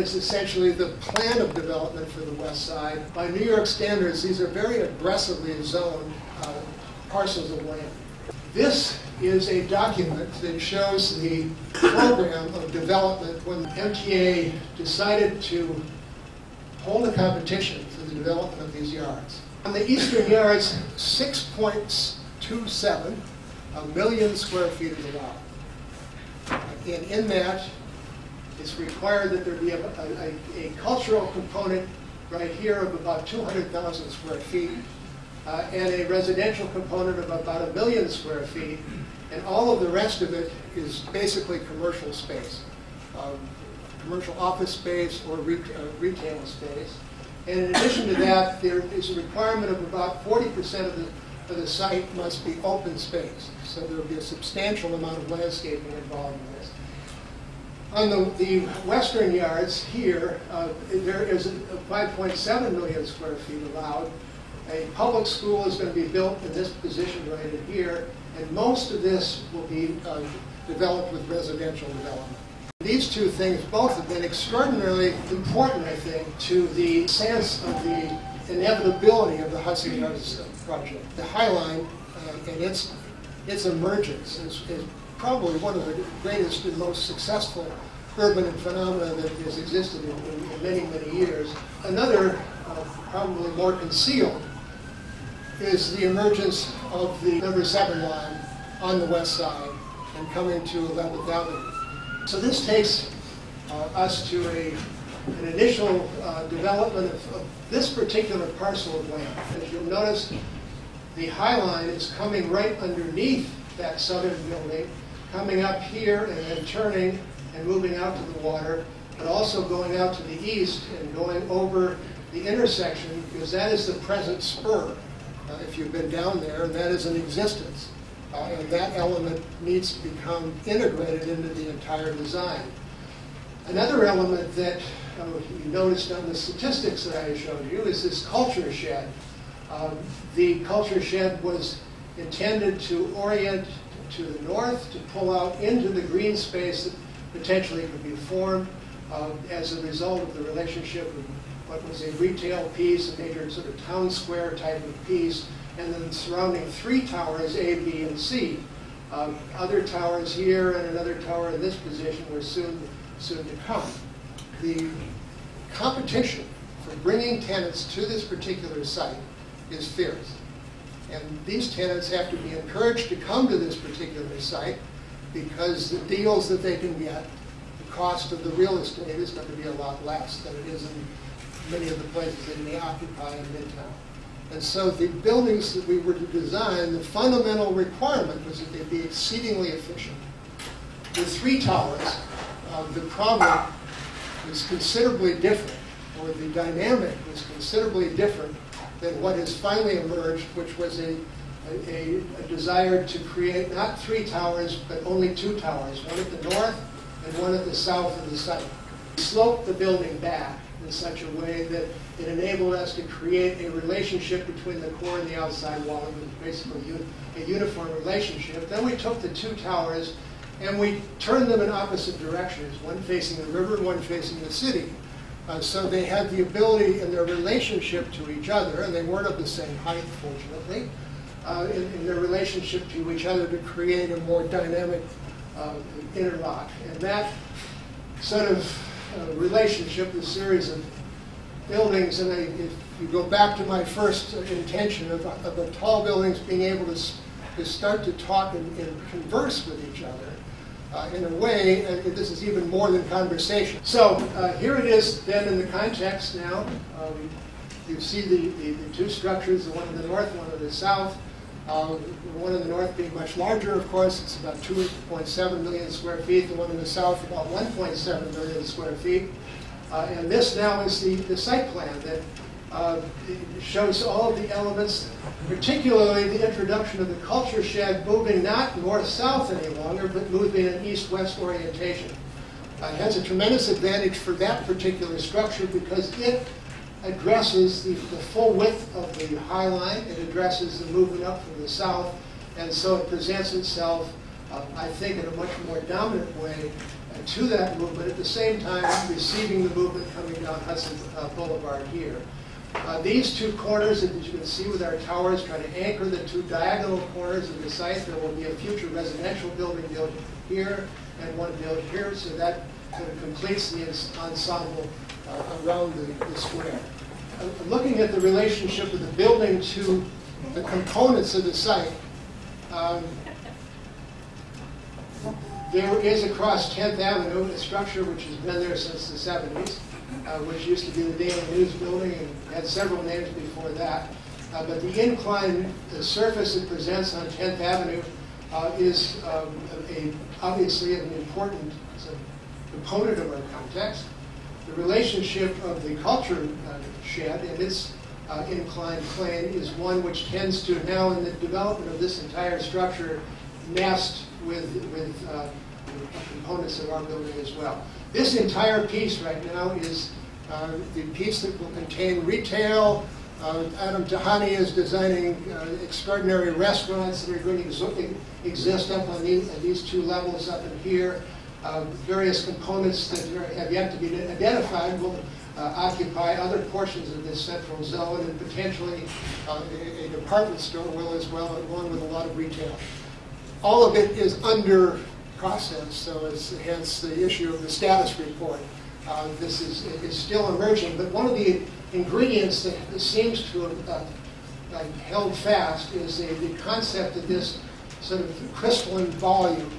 is essentially the plan of development for the west side. By New York standards, these are very aggressively zoned parcels of land. This is a document that shows the program of development when MTA decided to hold a competition for the development of these yards. On the eastern yards, 6.27 million square feet is allowed. And in that, it's required that there be a cultural component right here of about 200,000 square feet, and a residential component of about 1 million square feet, and all of the rest of it is basically commercial space, commercial office space or retail space. And in addition to that, there is a requirement of about 40% of the site must be open space. So there will be a substantial amount of landscaping involved in this. On the western yards here, there is 5.7 million square feet allowed. A public school is going to be built in this position right in here, and most of this will be developed with residential development. These two things both have been extraordinarily important, I think, to the sense of the inevitability of the Hudson Yards project. The High Line and its emergence is probably one of the greatest and most successful urban phenomena that has existed in many, many years. Another, probably more concealed, is the emergence of the number 7 line on the west side and coming to 11th Avenue. So this takes us to an initial development of this particular parcel of land. As you'll notice, the High Line is coming right underneath that southern building, coming up here and then turning and moving out to the water, but also going out to the east and going over the intersection, because that is the present spur, if you've been down there, and that is in existence. And that element needs to become integrated into the entire design. Another element that you noticed on the statistics that I showed you is this culture shed. The culture shed was intended to orient to the north, to pull out into the green space that potentially could be formed as a result of the relationship of what was a retail piece, a major sort of town square type of piece, and then surrounding 3 towers, A, B, and C. Other towers here and another tower in this position were soon to come. The competition for bringing tenants to this particular site is fierce. And these tenants have to be encouraged to come to this particular site because the deals that they can get, the cost of the real estate is going to be a lot less than it is in many of the places that they occupy in Midtown. And so the buildings that we were to design, the fundamental requirement was that they be exceedingly efficient. With 3 towers, the problem is considerably different, or the dynamic was considerably different than what has finally emerged, which was a desire to create not 3 towers, but only 2 towers, one at the north and one at the south of the site. We sloped the building back in such a way that it enabled us to create a relationship between the core and the outside wall. It was basically a uniform relationship. Then we took the 2 towers and we turned them in opposite directions, one facing the river, one facing the city. So they had the ability in their relationship to each other, and they weren't of the same height, fortunately, in their relationship to each other to create a more dynamic interlock. And that sort of relationship, the series of buildings, and if you go back to my first intention of the tall buildings being able to start to talk and converse with each other, in a way, this is even more than conversation. So here it is then in the context now. You see the 2 structures, the one in the north, one in the south. The one in the north being much larger, of course. It's about 2.7 million square feet. The one in the south about 1.7 million square feet. And this now is the site plan that shows all of the elements, particularly the introduction of the culture shed moving not north-south any longer, but moving in an east-west orientation. It has a tremendous advantage for that particular structure because it addresses the full width of the High Line. It addresses the movement up from the south, and so it presents itself, I think, in a much more dominant way to that movement, at the same time receiving the movement coming down Hudson Boulevard here. These two corners, as you can see with our towers, trying to anchor the two diagonal corners of the site. There will be a future residential building built here and one built here, so that sort of completes the ensemble around the square. Looking at the relationship of the building to the components of the site, there is across 10th Avenue a structure which has been there since the 70s, which used to be the Daily News building and had several names before that. But the incline, the surface it presents on 10th Avenue is obviously an important component of our context. The relationship of the culture shed and its inclined plane is one which tends to now, in the development of this entire structure, nest with components of our building as well. This entire piece right now is the piece that will contain retail. Adam Tahani is designing extraordinary restaurants that are going to exist up on these two levels up in here. Various components that have yet to be identified will occupy other portions of this central zone, and potentially a department store will as well, along with a lot of retail. All of it is under process, so it's hence the issue of the status report. This is still emerging, but one of the ingredients that seems to have held fast is the concept of this sort of crystalline volume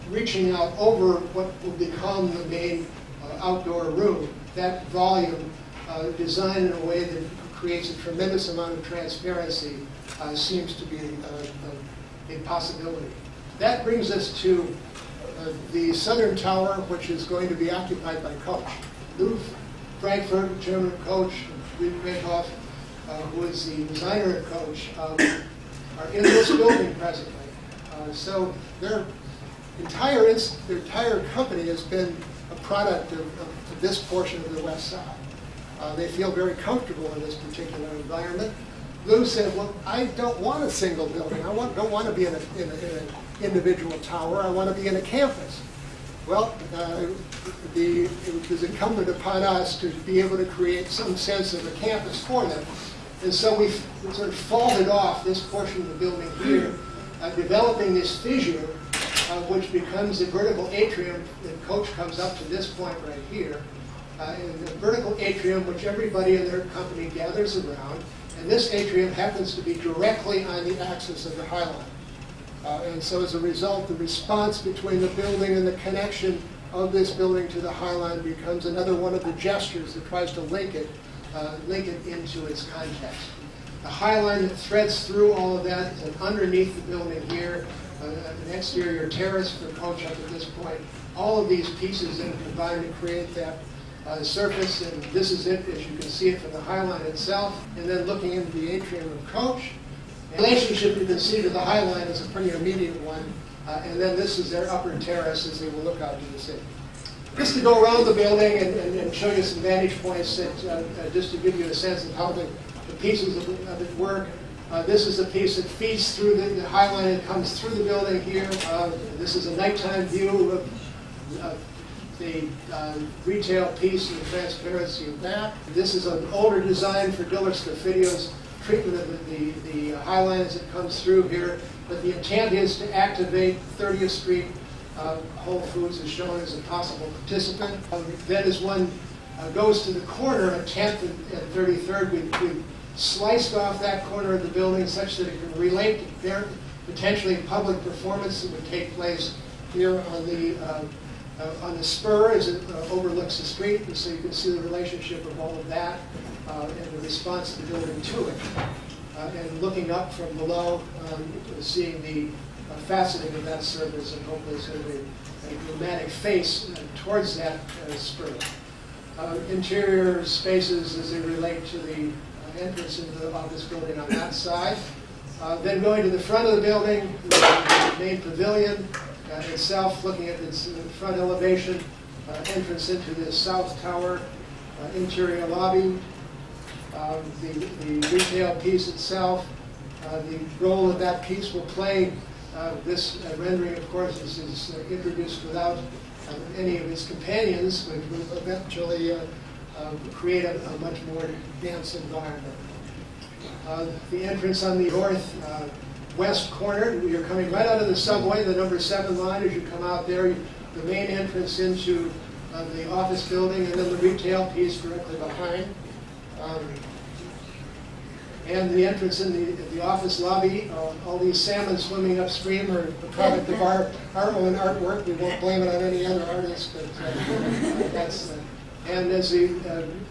reaching out over what will become the main outdoor room. That volume designed in a way that creates a tremendous amount of transparency seems to be a possibility. That brings us to the southern tower, which is going to be occupied by Coach. Lou Frankfurt, Chairman of Coach, Reed Rakoff, who is the designer of Coach, are in this building presently. So their entire company has been a product of this portion of the West Side. They feel very comfortable in this particular environment. Lou said, well, I don't want a single building. I don't want to be in an individual tower. I want to be in a campus. Well, it was incumbent upon us to be able to create some sense of a campus for them. And so we sort of folded off this portion of the building here, developing this fissure, which becomes a vertical atrium. And Coach comes up to this point right here. And a vertical atrium which everybody in their company gathers around. And this atrium happens to be directly on the axis of the High Line. And so as a result, the response between the building and the connection of this building to the High Line becomes another one of the gestures that tries to link it into its context. The High Line that threads through all of that is underneath the building here, an exterior terrace for Coach up at this point. All of these pieces then combine to create that surface, and this is it as you can see it from the High Line itself, and then looking into the atrium of Coach. The relationship you can see to the High Line is a pretty immediate one, and then this is their upper terrace as they will look out to the city. Just to go around the building and show you some vantage points, that, just to give you a sense of how the pieces of it work. This is a piece that feeds through the High Line and comes through the building here. This is a nighttime view of the retail piece and the transparency of that. This is an older design for Diller Scafidio's treatment of the High Line as it comes through here. But the intent is to activate 30th Street Whole Foods as shown as a possible participant. Then as one goes to the corner at 10th and 33rd, we've sliced off that corner of the building such that it can relate to their potentially public performance that would take place here on the spur as it overlooks the street, and so you can see the relationship of all of that and the response of the building to it. And looking up from below, seeing the faceting of that surface and hopefully sort of a dramatic face towards that spur. Interior spaces as they relate to the entrance into the office building on that side. Then going to the front of the building, the main pavilion itself, looking at its front elevation, entrance into the south tower, interior lobby, the retail piece itself, the role that that piece will play. This rendering, of course, is introduced without any of his companions, which will eventually create a much more dense environment. The entrance on the northwest corner, you're coming right out of the subway, the number 7 line. As you come out there, the main entrance into the office building, and then the retail piece directly behind. And the entrance in the office lobby, all these salmon swimming upstream are the product of our own artwork. We won't blame it on any other artist, but that's. And as we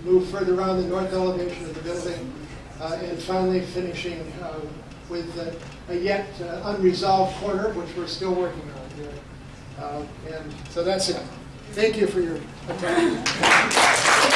move further around the north elevation of the building, and finally finishing with a yet unresolved corner, which we're still working on here. And so that's it. Thank you for your attention.